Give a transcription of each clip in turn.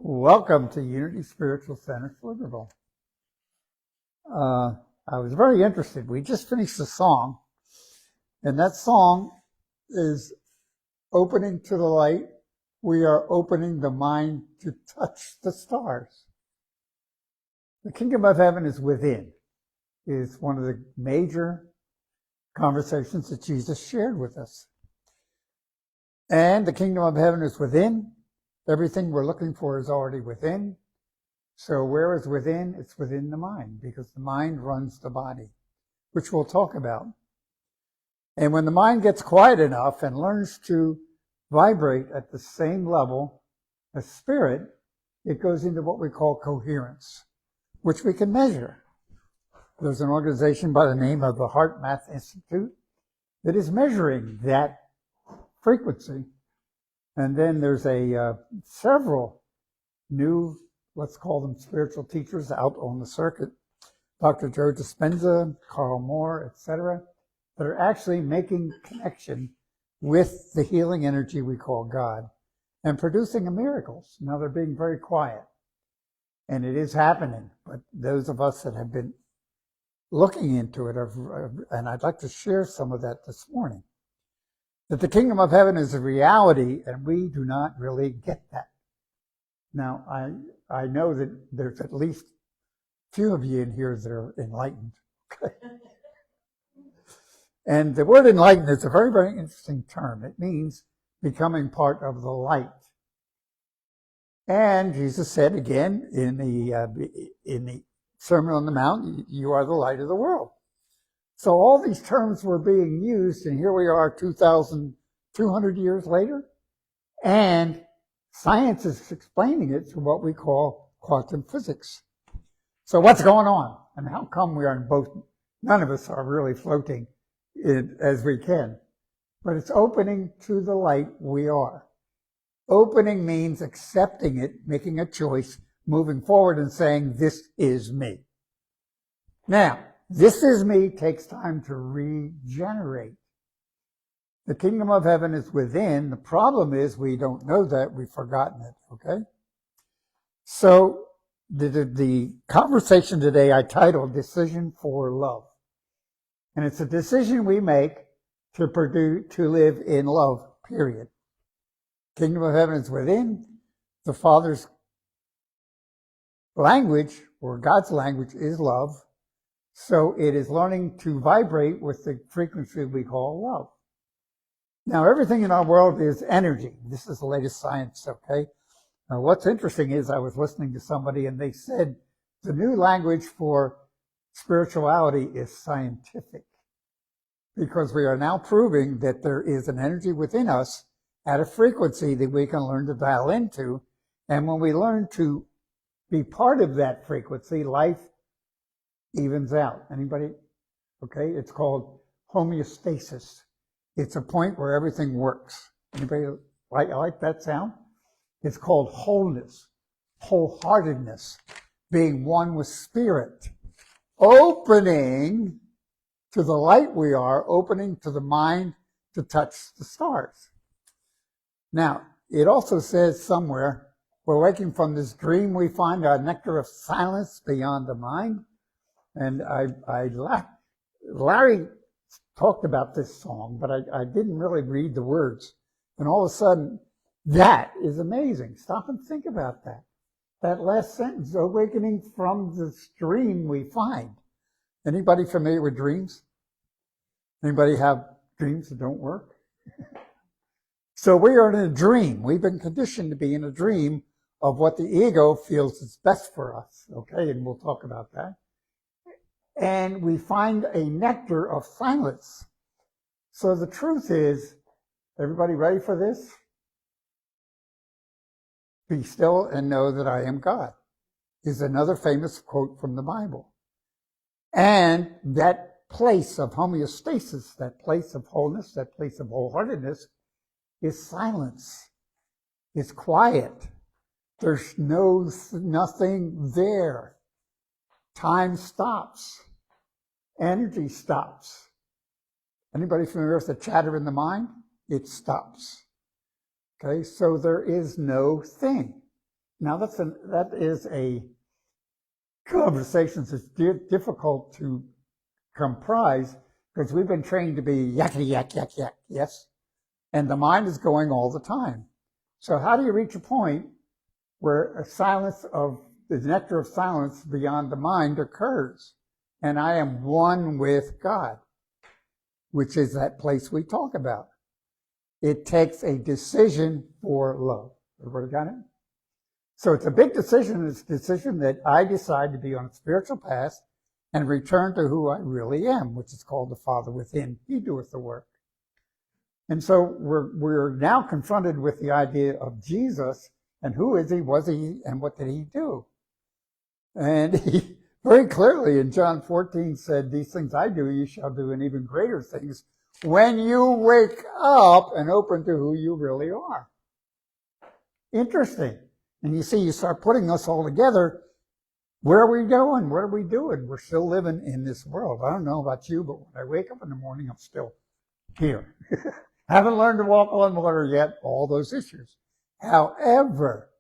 Welcome to Unity Spiritual Center, Pflugerville. I was very interested. We just finished a song, and that song is opening to the light. We are opening the mind to touch the stars. The kingdom of heaven is within, is one of the major conversations that Jesus shared with us. And the kingdom of heaven is within. Everything we're looking for is already within. So where is within? It's within the mind, because the mind runs the body, which we'll talk about. And when the mind gets quiet enough and learns to vibrate at the same level as spirit, it goes into what we call coherence, which we can measure. There's an organization by the name of the Heart Math Institute that is measuring that frequency. And then there's several new, let's call them spiritual teachers out on the circuit, Dr. Joe Dispenza, Carl Moore, etc., that are actually making connection with the healing energy we call God and producing miracles. Now they're being very quiet, and it is happening. But those of us that have been looking into it, and I'd like to share some of that this morning, that the kingdom of heaven is a reality, and we do not really get that. Now, I know that there's at least a few of you in here that are enlightened. Okay. And the word enlightened is a very, very interesting term. It means becoming part of the light. And Jesus said again in the Sermon on the Mount, you are the light of the world. So all these terms were being used, and here we are 2,200 years later, and science is explaining it through what we call quantum physics. So what's going on? And how come we are in both? None of us are really floating as we can. But it's opening to the light we are. Opening means accepting it, making a choice, moving forward and saying, this is me. Now, this is me takes time to regenerate. The kingdom of heaven is within. The problem is we don't know that. We've forgotten it, okay? So the conversation today I titled Decision for Love. And it's a decision we make to live in love, period. Kingdom of heaven is within. The Father's language, or God's language, is love. So it is learning to vibrate with the frequency we call love. Now, everything in our world is energy. This is the latest science, okay? Now, what's interesting is I was listening to somebody and they said the new language for spirituality is scientific, because we are now proving that there is an energy within us at a frequency that we can learn to dial into. And when we learn to be part of that frequency, life evens out. Anybody? Okay, it's called homeostasis. It's a point where everything works. Anybody like that sound? It's called wholeness, wholeheartedness, being one with spirit, opening to the light we are, opening to the mind to touch the stars. Now, it also says somewhere, we're waking from this dream we find our nectar of silence beyond the mind. And Larry talked about this song, but I didn't really read the words. And all of a sudden, that is amazing. Stop and think about that. That last sentence, awakening from the dream we find. Anybody familiar with dreams? Anybody have dreams that don't work? So we are in a dream. We've been conditioned to be in a dream of what the ego feels is best for us. Okay, and we'll talk about that. And we find a nectar of silence. So the truth is, everybody ready for this? Be still and know that I am God is another famous quote from the Bible. And that place of homeostasis, that place of wholeness, that place of wholeheartedness is silence. It's quiet. There's nothing there. Time stops. Energy stops. Anybody familiar with the chatter in the mind? It stops. Okay, so there is no thing. Now that is a conversation that's difficult to comprise because we've been trained to be yakety yak, yak, yak, yes? And the mind is going all the time. So how do you reach a point where a silence of the nectar of silence beyond the mind occurs? And I am one with God, which is that place we talk about. It takes a decision for love. Everybody got it? So it's a big decision. It's a decision that I decide to be on a spiritual path and return to who I really am, which is called the Father within. He doeth the work. And so we're now confronted with the idea of Jesus and who is he, was he, and what did he do? And he very clearly in John 14 said, these things I do, you shall do, and even greater things when you wake up and open to who you really are. Interesting. And you see, you start putting us all together. Where are we going? What are we doing? We're still living in this world. I don't know about you, but when I wake up in the morning, I'm still here. Haven't learned to walk on water yet, all those issues. However,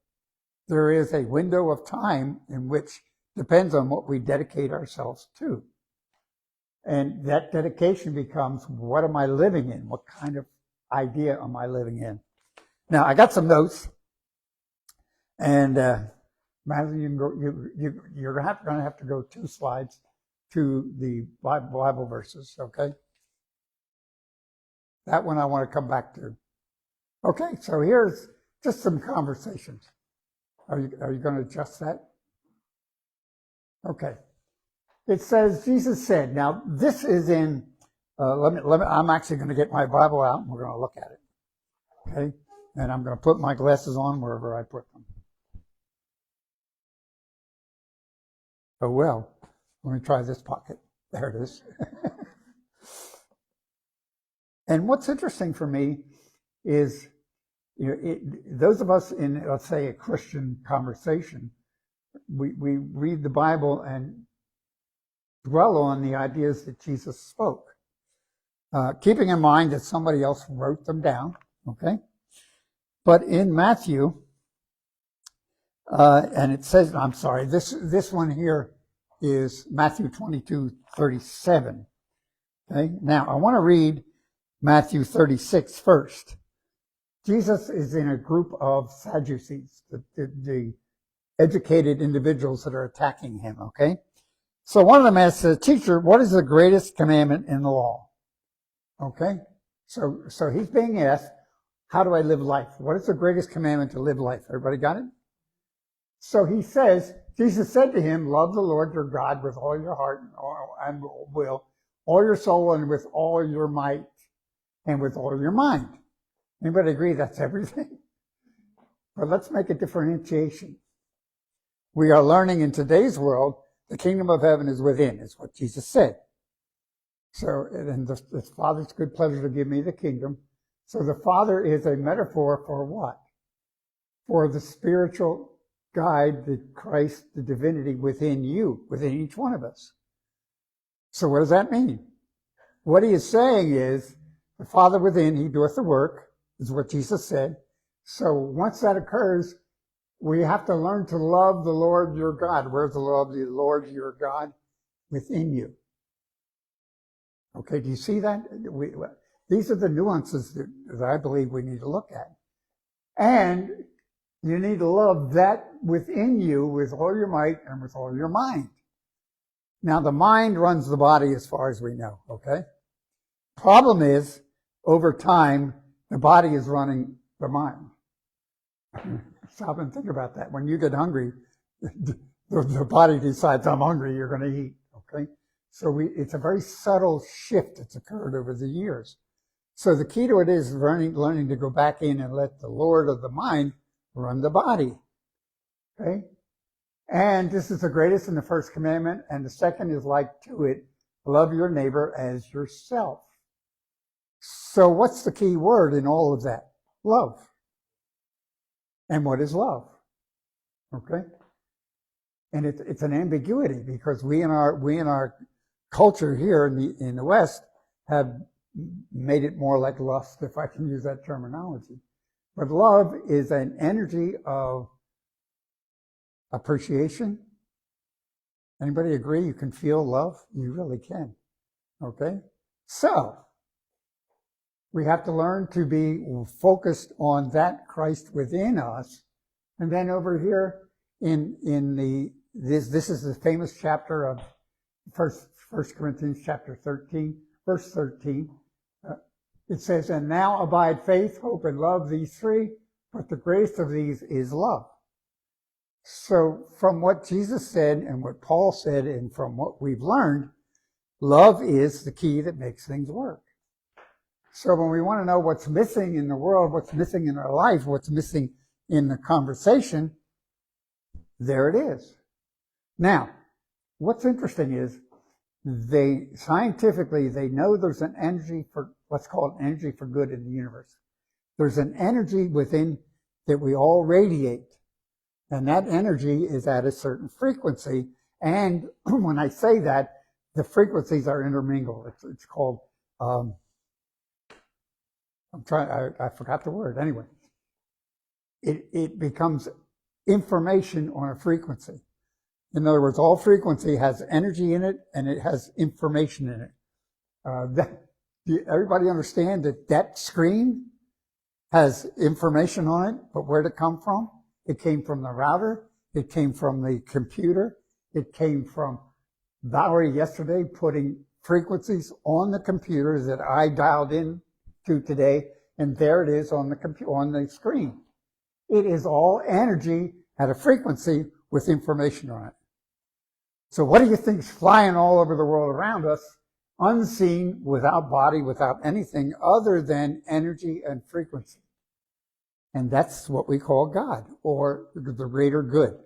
there is a window of time in which depends on what we dedicate ourselves to. And that dedication becomes, what am I living in? What kind of idea am I living in? Now, I got some notes. And Madeline, you can go. You're going to have to go 2 slides to the Bible verses. Okay. That one I want to come back to. Okay. So here's just some conversations. Are you going to adjust that? Okay. It says Jesus said. Now this is in. I'm actually going to get my Bible out and we're going to look at it. Okay. And I'm going to put my glasses on wherever I put them. Oh, well, let me try this pocket. There it is. And what's interesting for me is, those of us in, let's say, a Christian conversation, we read the Bible and dwell on the ideas that Jesus spoke, keeping in mind that somebody else wrote them down, okay? But in Matthew, and it says, I'm sorry, this one here is Matthew 22:37. Okay, now I want to read Matthew 36 first. Jesus is in a group of Sadducees, the educated individuals that are attacking him, okay? So one of them asks, teacher, what is the greatest commandment in the law? Okay, so he's being asked, how do I live life? What is the greatest commandment to live life? Everybody got it? So he says, Jesus said to him, love the Lord your God with all your heart and will, all your soul, and with all your might, and with all your mind. Anybody agree that's everything? But let's make a differentiation. We are learning in today's world, the kingdom of heaven is within, is what Jesus said. So, and the Father's good pleasure to give me the kingdom. So the Father is a metaphor for what? For the spiritual guide, the Christ, the divinity within you, within each one of us. So what does that mean? What he is saying is, the Father within, he doeth the work, is what Jesus said. So once that occurs, we have to learn to love the Lord your God. Where's the love of the Lord your God? Within you. Okay, do you see that? These are the nuances that I believe we need to look at. And you need to love that within you with all your might and with all your mind. Now, the mind runs the body as far as we know, okay? Problem is, over time, the body is running the mind. Stop and think about that. When you get hungry, the body decides, I'm hungry, you're going to eat, okay? So it's a very subtle shift that's occurred over the years. So the key to it is learning to go back in and let the Lord of the mind run the body, okay? And this is the greatest and the first commandment, and the second is like to it, love your neighbor as yourself. So what's the key word in all of that? Love. And what is love? Okay? And it's an ambiguity because we in our culture here in the West have made it more like lust, if I can use that terminology. But love is an energy of appreciation. Anybody agree you can feel love? You really can. Okay? So, we have to learn to be focused on that Christ within us. And then over here this is the famous chapter of First Corinthians chapter 13, verse 13. It says, "And now abide faith, hope, and love, these three, but the greatest of these is love." So from what Jesus said and what Paul said and from what we've learned, love is the key that makes things work. So when we want to know what's missing in the world, what's missing in our life, what's missing in the conversation, there it is. Now, what's interesting is scientifically, they know there's an energy for what's called energy for good in the universe. There's an energy within that we all radiate. And that energy is at a certain frequency. And when I say that, the frequencies are intermingled. It's called, I forgot the word. Anyway, it becomes information on a frequency. In other words, all frequency has energy in it and it has information in it. Everybody understand that screen has information on it, but where'd it come from? It came from the router. It came from the computer. It came from Valerie yesterday putting frequencies on the computer that I dialed in to today, and there it is on the screen. It is all energy at a frequency with information on it. So what do you think is flying all over the world around us, unseen, without body, without anything other than energy and frequency? And that's what we call God, or the greater good.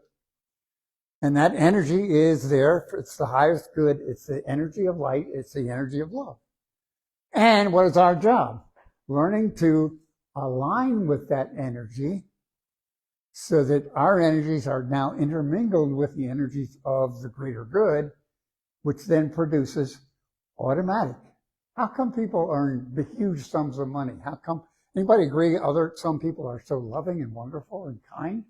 And that energy is there. It's the highest good. It's the energy of light. It's the energy of love. And what is our job? Learning to align with that energy so that our energies are now intermingled with the energies of the greater good, which then produces automatic. How come people earn the huge sums of money? How come? Anybody agree some people are so loving and wonderful and kind,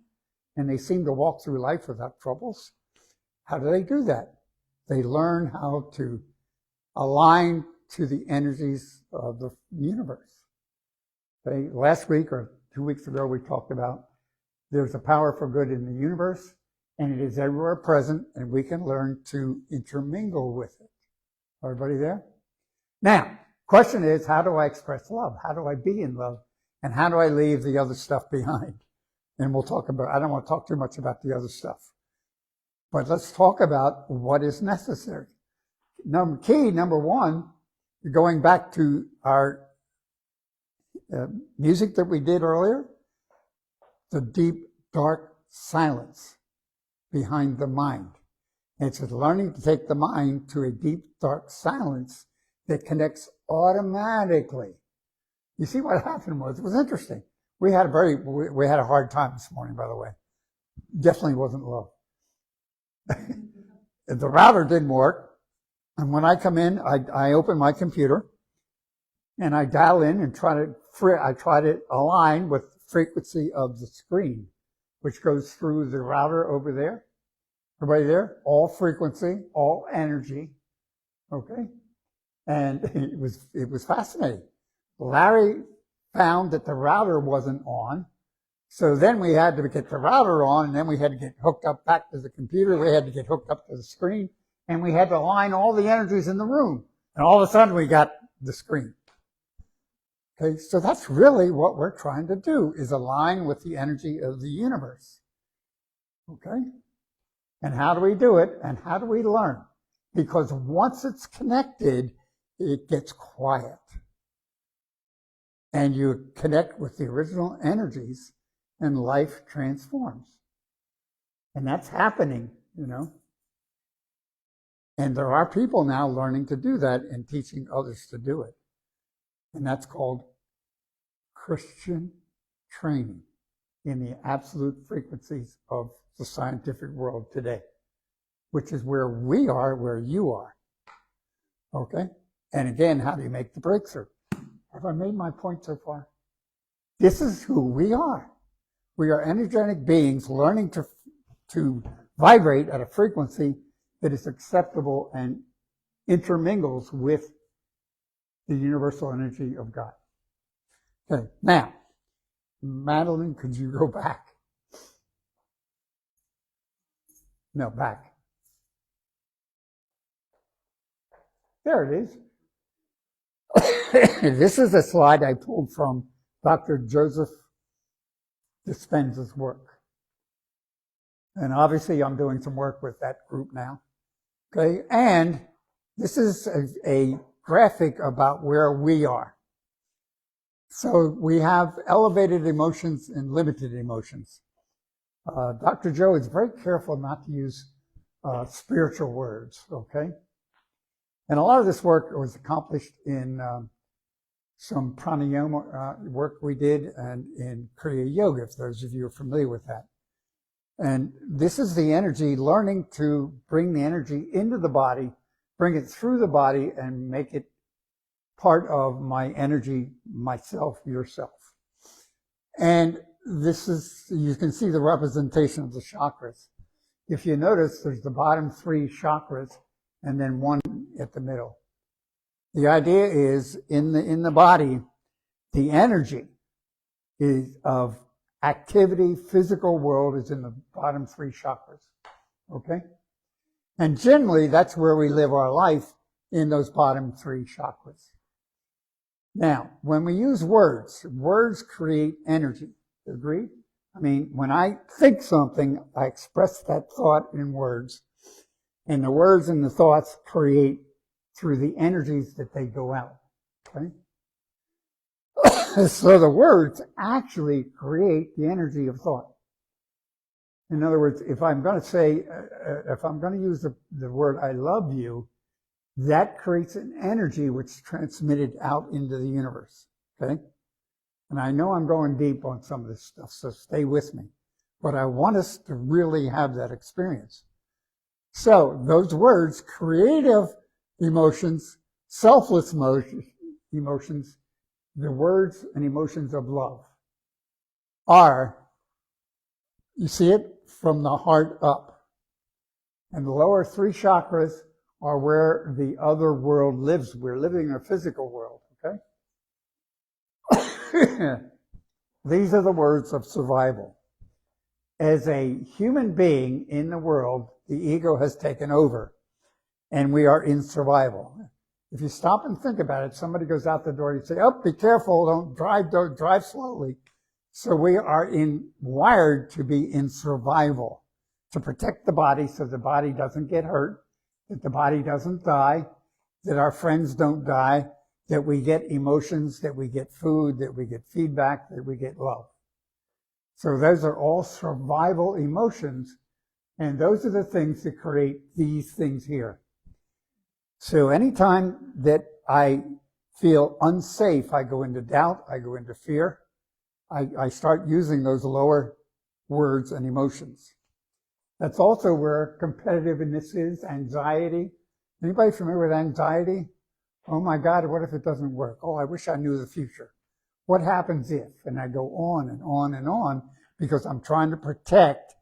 and they seem to walk through life without troubles? How do they do that? They learn how to align to the energies of the universe. Okay? Last week or 2 weeks ago, we talked about there's a power for good in the universe, and it is everywhere present, and we can learn to intermingle with it. Everybody there? Now, question is, how do I express love? How do I be in love? And how do I leave the other stuff behind? And we'll talk about, I don't want to talk too much about the other stuff. But let's talk about what is necessary. Number one, going back to our music that we did earlier, the deep, dark silence behind the mind. It's learning to take the mind to a deep, dark silence that connects automatically. You see what happened it was interesting. We had a hard time this morning, by the way. Definitely wasn't love. The router didn't work. And when I come in, I open my computer and I dial in and try to align with the frequency of the screen, which goes through the router over there. Everybody there? All frequency, all energy. Okay? And it was fascinating. Larry found that the router wasn't on. So then we had to get the router on, and then we had to get hooked up back to the computer. We had to get hooked up to the screen, and we had to align all the energies in the room. And all of a sudden we got the screen. Okay, so that's really what we're trying to do, is align with the energy of the universe. Okay? And how do we do it? And how do we learn? Because once it's connected, it gets quiet. And you connect with the original energies, and life transforms. And that's happening, you know. And there are people now learning to do that and teaching others to do it. And that's called Christian training in the absolute frequencies of the scientific world today, which is where we are, where you are. Okay? And again, how do you make the breakthrough? Have I made my point so far? This is who we are. We are energetic beings learning to to vibrate at a frequency that is acceptable and intermingles with the universal energy of God. Okay, now, Madeline, could you go back? No, back. There it is. This is a slide I pulled from Dr. Joseph Dispenza's work. And obviously I'm doing some work with that group now. Okay, and this is a graphic about where we are. So we have elevated emotions and limited emotions. Dr. Joe is very careful not to use spiritual words, okay? And a lot of this work was accomplished in some pranayama work we did and in Kriya Yoga, if those of you are familiar with that. And this is the energy, learning to bring the energy into the body, bring it through the body, and make it part of my energy, myself, yourself. And this is, you can see the representation of the chakras. If you notice, there's the bottom 3 chakras and then one at the middle. The idea is in the body, the energy is of activity, physical world is in the bottom 3 chakras. Okay? And generally, that's where we live our life, in those bottom 3 chakras. Now, when we use words, words create energy. Agree? I mean, when I think something, I express that thought in words. And the words and the thoughts create through the energies that they go out. Okay? So the words actually create the energy of thought. In other words, if I'm going to say, if I'm going to use the word I love you, that creates an energy which is transmitted out into the universe. Okay? And I know I'm going deep on some of this stuff, so stay with me. But I want us to really have that experience. So those words, creative emotions, selfless emotions, the words and emotions of love are, you see it, from the heart up. And the lower 3 chakras are where the other world lives. We're living in a physical world, okay? These are the words of survival. As a human being in the world, the ego has taken over, and we are in survival. If you stop and think about it, somebody goes out the door, you say, oh, be careful, don't drive slowly. So we are wired to be in survival, to protect the body so the body doesn't get hurt, that the body doesn't die, that our friends don't die, that we get emotions, that we get food, that we get feedback, that we get love. So those are all survival emotions, and those are the things that create these things here. So anytime that I feel unsafe, I go into doubt, I go into fear, I start using those lower words and emotions. That's also where competitiveness is, anxiety. Anybody familiar with anxiety? Oh my God, what if it doesn't work? Oh, I wish I knew the future. What happens if? And I go on and on and on because I'm trying to protect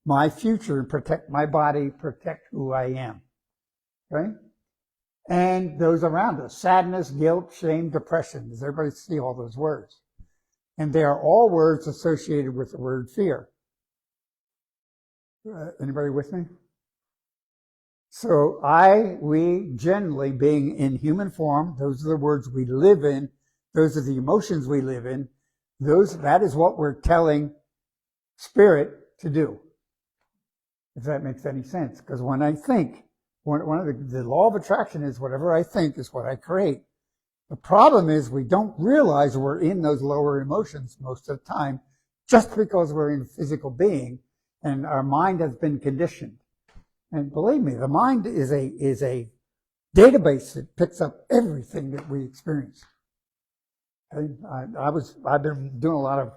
my future and protect my body, protect who I am. Okay? And those around us, sadness, guilt, shame, depression. Does everybody see all those words? And they are all words associated with the word fear. Anybody with me? So we generally, being in human form, those are the words we live in, those are the emotions we live in, that is what we're telling spirit to do. If that makes any sense. Because when I think, one of the law of attraction is whatever I think is what I create. The problem is we don't realize we're in those lower emotions most of the time just because we're in physical being and our mind has been conditioned. And believe me, the mind is a database that picks up everything that we experience. I've been doing a lot of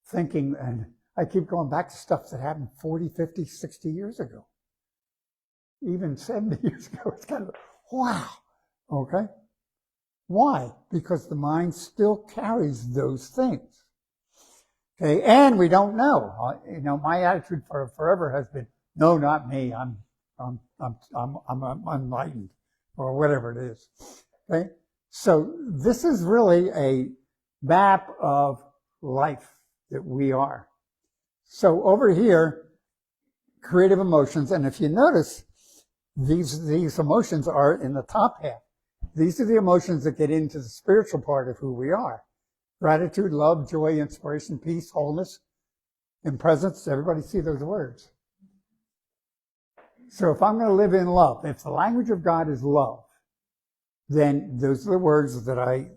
thinking, and I keep going back to stuff that happened 40, 50, 60 years ago. Even 70 years ago. It's kind of, wow. Okay? Why? Because the mind still carries those things. Okay, and we don't know. My attitude forever has been, no, not me. I'm enlightened, or whatever it is. Okay, so this is really a map of life that we are. So over here, creative emotions, and if you notice, these emotions are in the top half. These are the emotions that get into the spiritual part of who we are. Gratitude, love, joy, inspiration, peace, wholeness, and presence. Everybody see those words. So if I'm going to live in love, if the language of God is love, then those are the words that I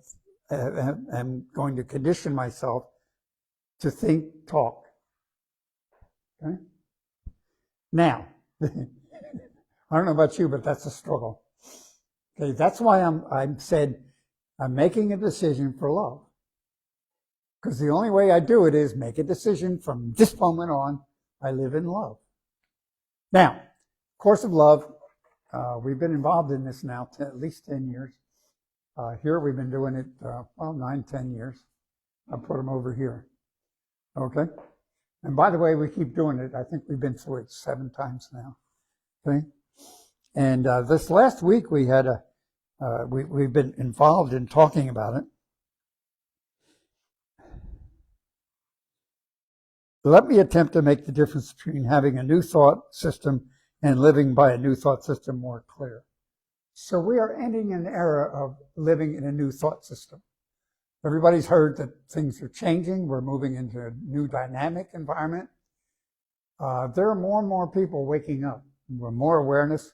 am going to condition myself to think, talk. Okay? Now, I don't know about you, but that's a struggle. Okay, that's why I'm making a decision for love. Because the only way I do it is make a decision from this moment on, I live in love. Now, Course of Love, we've been involved in this now at least 10 years. Here we've been doing it, 9, 10 years. I put them over here. Okay? And by the way, we keep doing it. I think we've been through it 7 times now. Okay? And this last week we had we've been involved in talking about it. Let me attempt to make the difference between having a new thought system and living by a new thought system more clear. So we are ending an era of living in a new thought system. Everybody's heard that things are changing. We're moving into a new dynamic environment. There are more and more people waking up. With more awareness.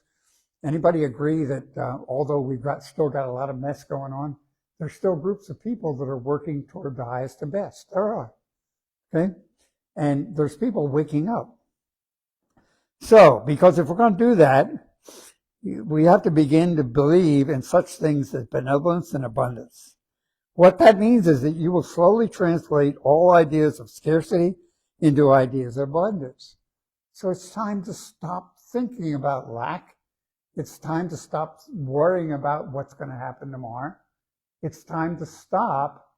Anybody agree that although we've still got a lot of mess going on, there's still groups of people that are working toward the highest and best? There are. Okay? And there's people waking up. So, because if we're going to do that, we have to begin to believe in such things as benevolence and abundance. What that means is that you will slowly translate all ideas of scarcity into ideas of abundance. So it's time to stop thinking about lack. It's time to stop worrying about what's going to happen tomorrow. It's time to stop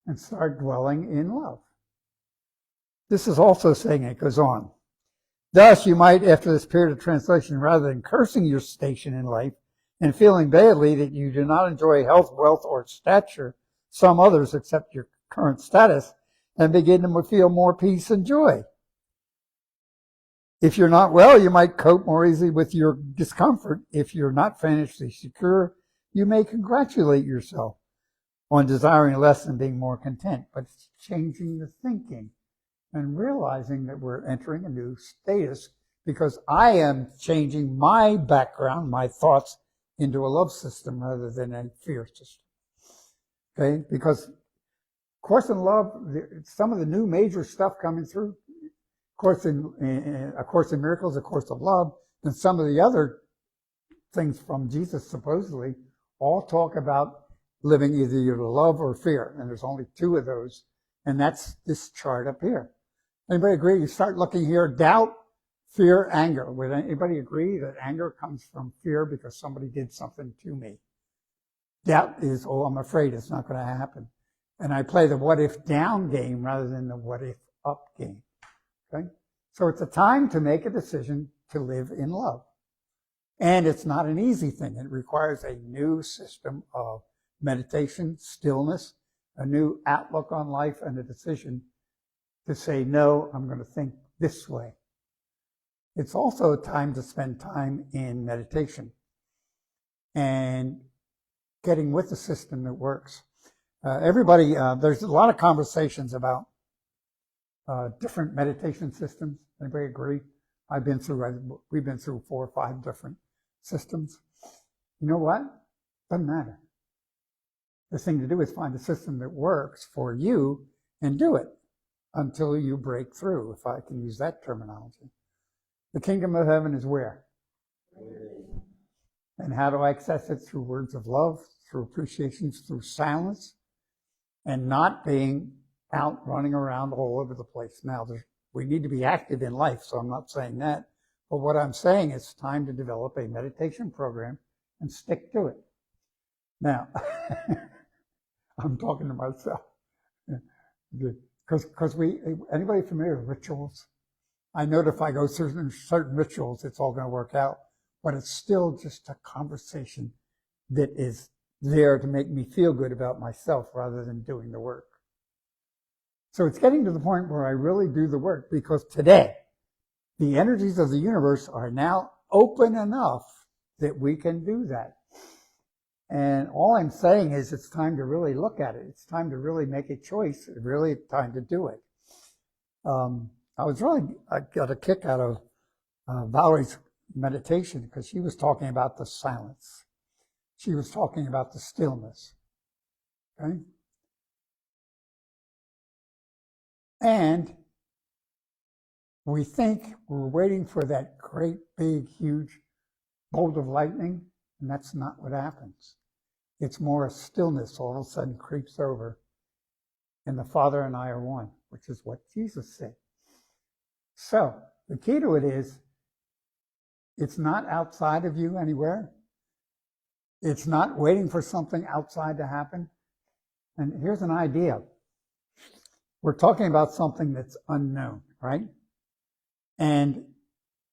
and start dwelling in love. This is also saying, it goes on. Thus, you might, after this period of translation, rather than cursing your station in life and feeling badly that you do not enjoy health, wealth, or stature, some others accept your current status, and begin to feel more peace and joy. If you're not well, you might cope more easily with your discomfort. If you're not financially secure, you may congratulate yourself on desiring less and being more content. But it's changing the thinking and realizing that we're entering a new status because I am changing my background, my thoughts, into a love system rather than a fear system. Okay? Because Course in Love, some of the new major stuff coming through, A Course in Miracles, A Course of Love, and some of the other things from Jesus supposedly all talk about living either your love or fear. And there's only 2 of those. And that's this chart up here. Anybody agree? You start looking here, doubt, fear, anger. Would anybody agree that anger comes from fear because somebody did something to me? Doubt is, I'm afraid it's not going to happen. And I play the what if down game rather than the what if up game. Okay? So it's a time to make a decision to live in love. And it's not an easy thing. It requires a new system of meditation, stillness, a new outlook on life, and a decision to say, no, I'm going to think this way. It's also a time to spend time in meditation and getting with the system that works. There's a lot of conversations about different meditation systems. Anybody agree? We've been through 4 or 5 different systems. You know what? Doesn't matter. The thing to do is find a system that works for you and do it until you break through, if I can use that terminology. The kingdom of heaven is where? And how do I access it? Through words of love, through appreciations, through silence, and not being out running around all over the place. Now, we need to be active in life, so I'm not saying that. But what I'm saying is it's time to develop a meditation program and stick to it. Now, I'm talking to myself. Because Because anybody familiar with rituals? I know that if I go through certain rituals, it's all going to work out, but it's still just a conversation that is there to make me feel good about myself rather than doing the work. So it's getting to the point where I really do the work, because today, the energies of the universe are now open enough that we can do that. And all I'm saying is it's time to really look at it. It's time to really make a choice. It's really time to do it. I got a kick out of Valerie's meditation, because she was talking about the silence. She was talking about the stillness. Okay? And we think we're waiting for that great, big, huge bolt of lightning, and that's not what happens. It's more a stillness all of a sudden creeps over, and the Father and I are one, which is what Jesus said. So the key to it is, it's not outside of you anywhere. It's not waiting for something outside to happen. And here's an idea. We're talking about something that's unknown, right? And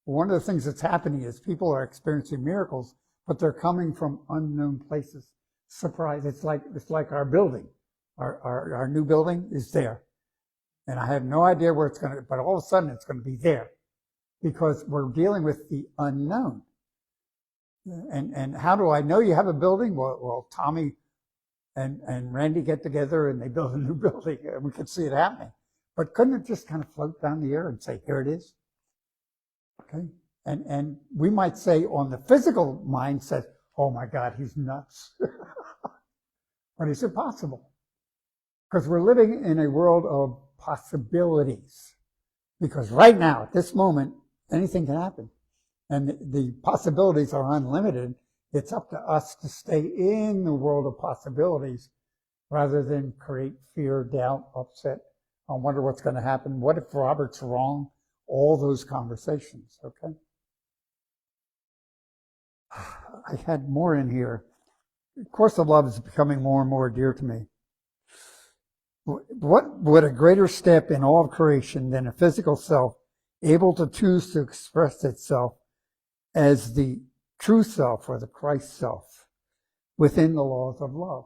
one of the things that's happening is people are experiencing miracles, but they're coming from unknown places. Surprise, it's like our building. Our new building is there. And I have no idea where it's going to, but all of a sudden it's going to be there, because we're dealing with the unknown. And how do I know you have a building? Well, Tommy and Randy get together and they build a new building, and we can see it happening. But couldn't it just kind of float down the air and say, here it is? Okay? And we might say on the physical mind says, oh my God, he's nuts. But it's impossible. Because we're living in a world of possibilities. Because right now, at this moment, anything can happen. And the possibilities are unlimited. It's up to us to stay in the world of possibilities rather than create fear, doubt, upset. I wonder what's going to happen. What if Robert's wrong? All those conversations, okay? I had more in here. Course of Love is becoming more and more dear to me. What would a greater step in all of creation than a physical self able to choose to express itself as the true self or the Christ self within the laws of love?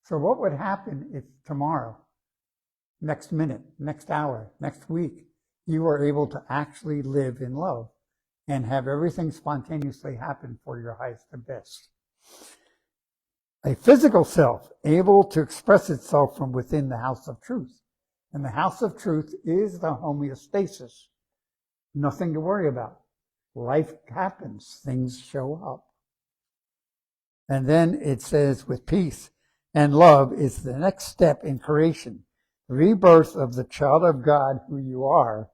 So what would happen if tomorrow, next minute, next hour, next week, you are able to actually live in love and have everything spontaneously happen for your highest and best? A physical self able to express itself from within the house of truth. And the house of truth is the homeostasis. Nothing to worry about. Life happens. Things show up. And then it says, with peace and love is the next step in creation. The rebirth of the child of God who you are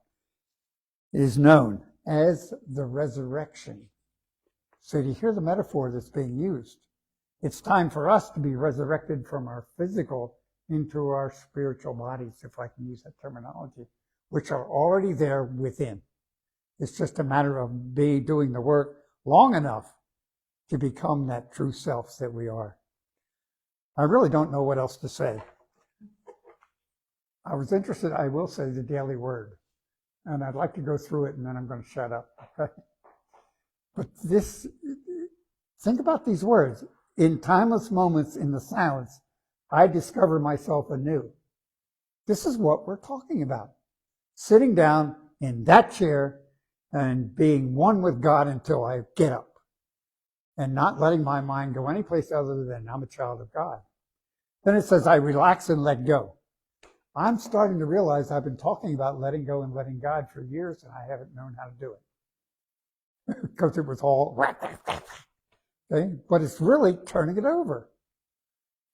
is known as the resurrection. So do you hear the metaphor that's being used? It's time for us to be resurrected from our physical into our spiritual bodies, if I can use that terminology, which are already there within. It's just a matter of doing the work long enough to become that true self that we are. I really don't know what else to say. I was interested, I will say, the daily word. And I'd like to go through it, and then I'm going to shut up. Okay? But think about these words. In timeless moments in the silence, I discover myself anew. This is what we're talking about. Sitting down in that chair and being one with God until I get up. And not letting my mind go any place other than I'm a child of God. Then it says I relax and let go. I'm starting to realize I've been talking about letting go and letting God for years, and I haven't known how to do it. Because it was all... Okay? But it's really turning it over.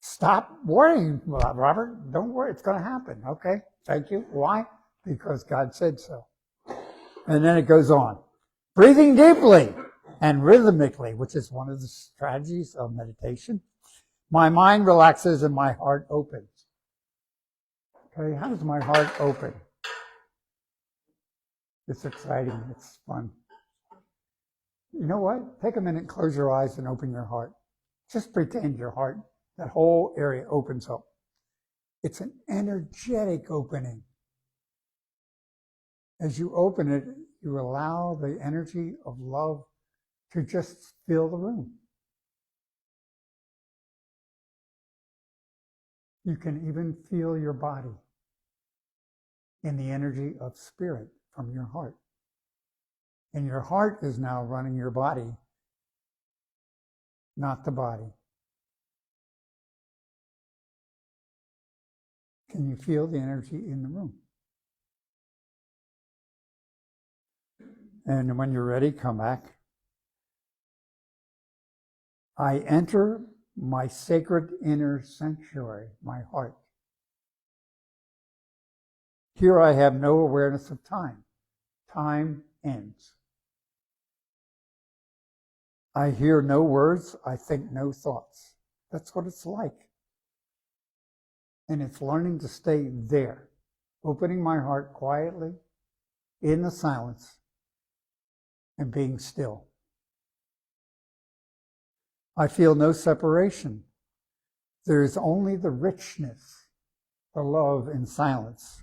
Stop worrying, Robert. Don't worry. It's going to happen. Okay? Thank you. Why? Because God said so. And then it goes on. Breathing deeply and rhythmically, which is one of the strategies of meditation. My mind relaxes and my heart opens. Okay? How does my heart open? It's exciting. It's fun. You know what? Take a minute, close your eyes, and open your heart. Just pretend your heart, that whole area opens up. It's an energetic opening. As you open it, you allow the energy of love to just fill the room. You can even feel your body in the energy of spirit from your heart. And your heart is now running your body, not the body. Can you feel the energy in the room? And when you're ready, come back. I enter my sacred inner sanctuary, my heart. Here I have no awareness of time. Time ends. I hear no words. I think no thoughts. That's what it's like. And it's learning to stay there, opening my heart quietly in the silence and being still. I feel no separation. There is only the richness, the love in silence.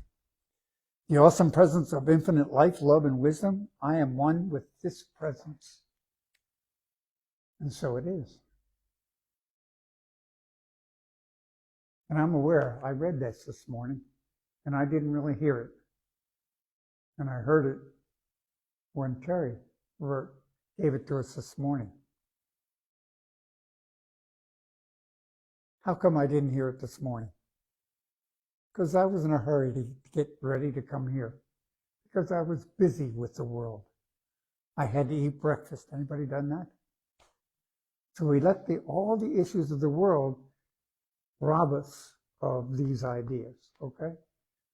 The awesome presence of infinite life, love, and wisdom. I am one with this presence. And so it is. And I'm aware, I read this morning, and I didn't really hear it. And I heard it when Terry gave it to us this morning. How come I didn't hear it this morning? Because I was in a hurry to get ready to come here. Because I was busy with the world. I had to eat breakfast. Anybody done that? So we let all the issues of the world rob us of these ideas, okay?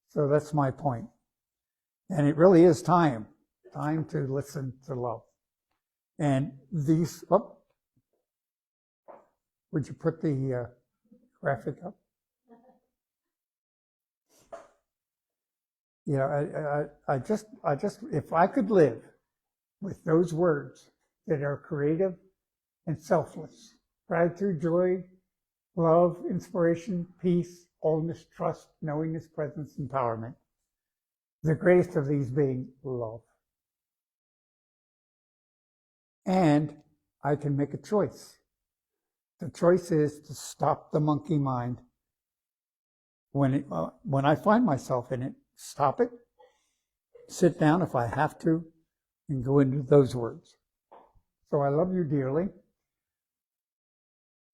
So that's my point. And it really is time to listen to love. And these, would you put the graphic up? You know, I just, if I could live with those words that are creative and selfless, gratitude, joy, love, inspiration, peace, wholeness, trust, knowingness, presence, empowerment. The greatest of these being love. And I can make a choice. The choice is to stop the monkey mind. When I find myself in it, stop it, sit down if I have to, and go into those words. So I love you dearly.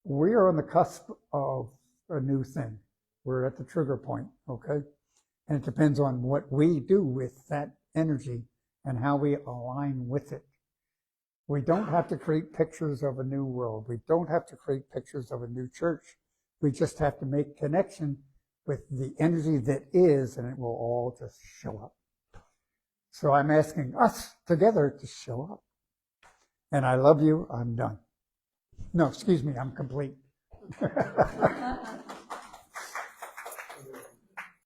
We are on the cusp of a new thing. We're at the trigger point, okay? And it depends on what we do with that energy and how we align with it. We don't have to create pictures of a new world. We don't have to create pictures of a new church. We just have to make connection with the energy that is, and it will all just show up. So I'm asking us together to show up. And I love you. I'm done. No, excuse me, I'm complete.